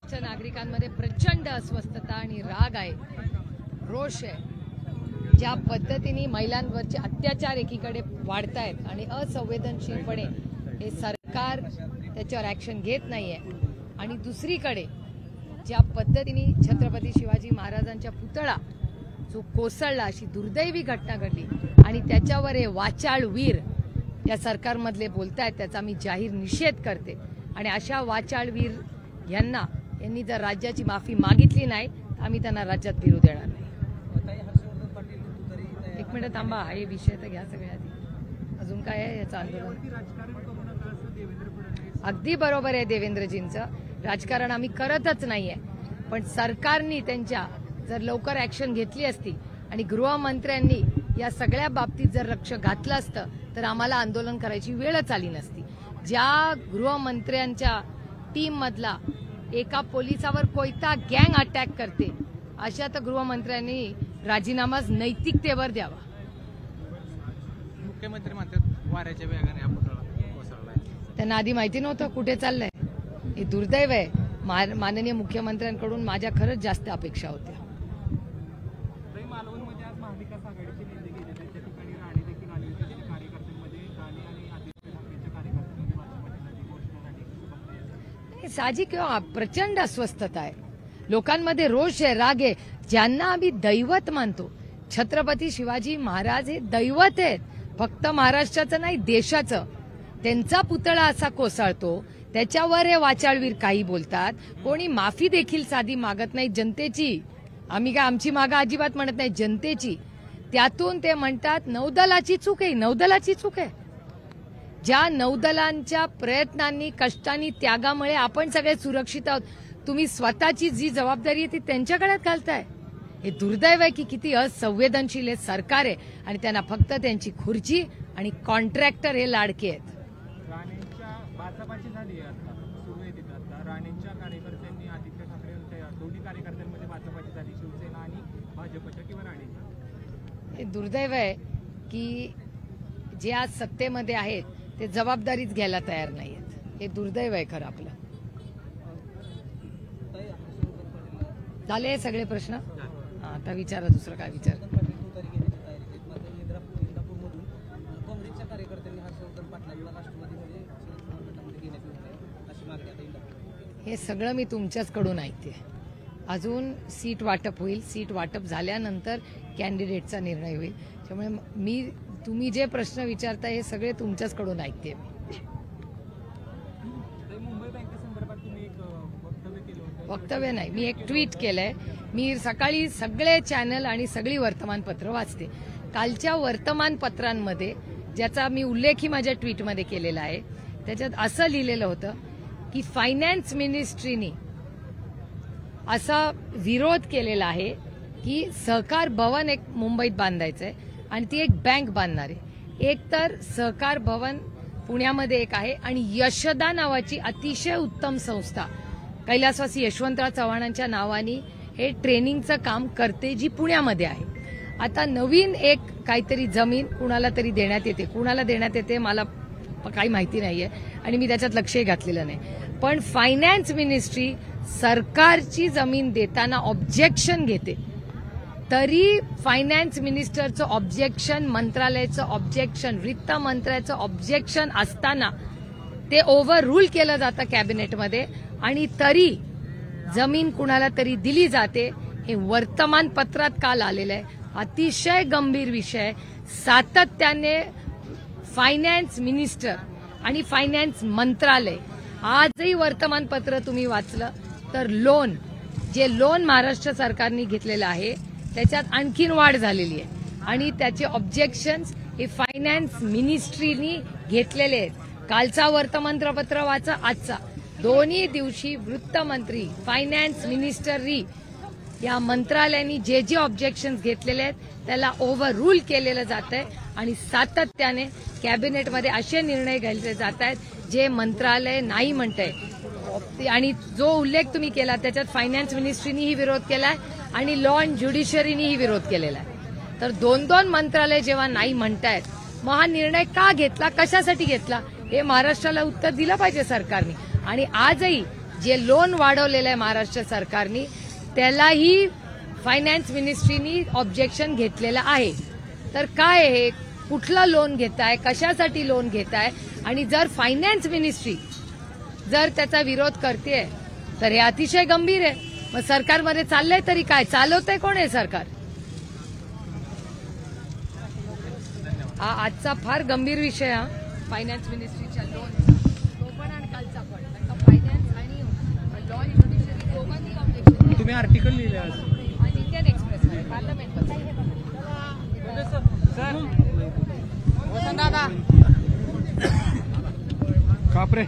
महाराष्ट्राच्या नागरिकांमध्ये प्रचंड अस्वस्थता आणि राग आहे, रोष आहे। ज्या पद्धतीने महिलांवरचे अत्याचार एकीकडे वाढतायत आणि असंवेदनशीलपणे हे सरकार त्याच्यावर ॲक्शन घेत नाहीये, आणि दुसरीकडे ज्या पद्धतीने छत्रपती शिवाजी महाराजांच्या पुतळा जो कोसळला, अशी दुर्दैवी घटना घडली आणि त्याच्यावर हे वाचाळ वीर या सरकारमधले बोलतायत, त्याचा मी जाहीर निषेध करते। आणि अशा वाचाळवीर यांनी जर राज्याची माफी मागितली नाही तर आम्ही त्यांना राज्यात फिरू देणार नाही। एक मिनिट थांबा, हा विषय तर घ्या सगळ्या आधी। अजून काय आहे याचं आंदोलन? अगदी बरोबर आहे देवेंद्रजींचं, राजकारण आम्ही करतच नाहीये, पण सरकारने त्यांच्या जर लवकर ॲक्शन घेतली असती आणि गृहमंत्र्यांनी या सगळ्या बाबतीत जर लक्ष घातलं असतं तर आम्हाला आंदोलन करायची वेळच आली नसती। ज्या गृहमंत्र्यांच्या टीम मधला एका पोलिसावर कोयता गँग अटॅक करते, अशा तर गृहमंत्र्यांनी राजीनामाच नैतिकतेवर द्यावा। मुख्यमंत्री म्हणतात वाऱ्याच्या वेगाने हा पुतळा कोसळलाय, त्यांना आधी माहिती नव्हतं कुठे चाललंय? हे दुर्दैव आहे। माननीय मुख्यमंत्र्यांकडून माझ्या खरंच जास्त अपेक्षा होत्या। मालवणमध्ये आज महाविकास आघाडीची नेते गेले, त्या ठिकाणी राणे देखील आले होते, त्या कार्यकर्त्यांमध्ये राणे आणि आदित्य ठाकरेंच्या कार्यकर्त्यांमध्ये भाजपमध्ये साहजिक प्रचंड अस्वस्थता आहे, लोकांमध्ये रोष आहे, राग आहे। ज्यांना आम्ही दैवत मानतो, छत्रपती शिवाजी महाराज हे दैवत आहेत, फक्त महाराष्ट्राचं नाही देशाचं। त्यांचा पुतळा असा कोसळतो, त्याच्यावर हे वाचाळवीर काही बोलतात, कोणी माफी देखील साधी मागत नाही जनतेची। आम्ही काय आमची मागा अजिबात म्हणत नाही, जनतेची। त्यातून ते म्हणतात नौदलाची चूक आहे, नौदलाची चूक आहे। ज्या नौदलांच्या प्रयत्नांनी, कष्टांनी, त्यागामुळे आपण सगळे सुरक्षित आहोत, तुम्ही स्वतःची जी जबाबदारी आहे ती त्यांच्या गळ्यात घालताय। हे दुर्दैव आहे की किती असंवेदनशील हे सरकार आहे आणि त्यांना फक्त त्यांची खुर्ची आणि कॉन्ट्रॅक्टर हे लाडके आहेत। राणेंच्या बाचाबाची झाली आता सुरू आहे तिथे, आता राणेंच्या कार्यकर्त्यांनी आदित्य ठाकरे दोन्ही कार्यकर्त्यांमध्ये बाचाबाची झाली, शिवसेना आणि भाजपच्या किंवा राणेंच्या। हे दुर्दैव आहे की जे आज सत्तेमध्ये आहेत ते जबाबदारीच घ्यायला तयार नाहीयेत। हे दुर्दैव आहे खरं आपलं। झाले सगळे प्रश्न? आता विचारा, दुसरं काय विचार? हे सगळं मी तुमच्याचकडून ऐकते। अजून सीट वाटप होईल, सीट वाटप झाल्यानंतर कॅन्डिडेटचा निर्णय होईल। त्यामुळे तुम्ही जे प्रश्न विचारताय हे सगळे तुमच्याचकडून ऐकते मी। मुंबई बँकेसंदर्भात तुम्ही एक वक्तव्य केलं होतं? वक्तव्य नाही, मी एक ट्विट केलंय। मी सकाळी सगळे चॅनल आणि सगळी वर्तमानपत्र वाचते। कालच्या वर्तमानपत्रांमध्ये ज्याचा मी उल्लेखही माझ्या ट्विटमध्ये केलेला आहे, त्याच्यात असं लिहिलेलं होतं की फायनान्स मिनिस्ट्रीने असा विरोध केलेला आहे की सहकार भवन एक मुंबईत बांधायचं आहे आणि ती एक बँक बांधणार आहे। एक तर सहकार भवन पुण्यामध्ये एक आहे आणि यशदा नावाची अतिशय उत्तम संस्था कैलासवासी यशवंतराव चव्हाणांच्या नावाने हे ट्रेनिंगचं काम करते, जी पुण्यामध्ये आहे। आता नवीन एक काहीतरी जमीन कुणाला तरी देण्यात येते, कुणाला देण्यात येते मला काही माहिती नाहीये आणि मी त्याच्यात लक्षही घातलेलं नाही। पण फायनान्स मिनिस्ट्री सरकारची जमीन देताना ऑब्जेक्शन घेते, तरी फायनान्स मिनिस्टरचं ऑब्जेक्शन, मंत्रालयाचं ऑब्जेक्शन, वित्त मंत्र्याचं ऑब्जेक्शन असताना ते ओव्हर रूल केलं जातं कॅबिनेटमध्ये आणि तरी जमीन कुणाला तरी दिली जाते। हे वर्तमानपत्रात काल आलेलं आहे, अतिशय गंभीर विषय। सातत्याने फायनान्स मिनिस्टर आणि फायनान्स मंत्रालय, आजही वर्तमानपत्र तुम्ही वाचलं तर जे लोन महाराष्ट्र सरकारने घेतलेलं आहे त्याच्यात आणखीन वाढ झालेली आहे आणि त्याचे ऑब्जेक्शन्स हे फायनान्स मिनिस्ट्रीनी घेतलेले आहेत। कालचा वर्तमानपत्र वाचा, आजचा, दोन्ही दिवशी वृत्तमंत्री, फायनान्स मिनिस्टरी या मंत्रालयांनी जे जे ऑब्जेक्शन्स घेतलेले आहेत त्याला ओव्हर रूल केलेलं जात आहे आणि सातत्याने कॅबिनेटमध्ये असे निर्णय घ्यायचे जात आहेत जे मंत्रालय नाही म्हणतंय। आणि जो उल्लेख तुम्ही केला त्याच्यात फायनान्स मिनिस्ट्रीनीही विरोध केलाय आणि लॉ अँड ज्युडिशरीनीही विरोध केलेला आहे। तर दोन दोन मंत्रालय जेव्हा नाही म्हणतायत, मग हा निर्णय का घेतला, कशासाठी घेतला, हे महाराष्ट्राला उत्तर दिलं पाहिजे सरकारने। आणि आजही जे लोन वाढवलेलं आहे महाराष्ट्र सरकारनी त्यालाही फायनान्स मिनिस्ट्रीनी ऑब्जेक्शन घेतलेलं आहे. तर काय हे कुठलं लोन घेताय, कशासाठी लोन घेताय, आणि जर फायनान्स मिनिस्ट्री जर त्याचा विरोध करते तर हे अतिशय गंभीर आहे. मग सरकारमध्ये चाललंय तरी काय, चालवतंय कोण आहे सरकार? हा आजचा फार गंभीर विषय हा फायनान्स मिनिस्ट्रीच्या लोनचा, तो पण आणि कालचा पण. फायनान्स आणि लॉ ज्युडिशरी दोघांनी ऑब्जेक्शन. तुम्ही आर्टिकल लिहिले आज इंडियन एक्सप्रेस पार्लमेंटमध्ये. कापरे.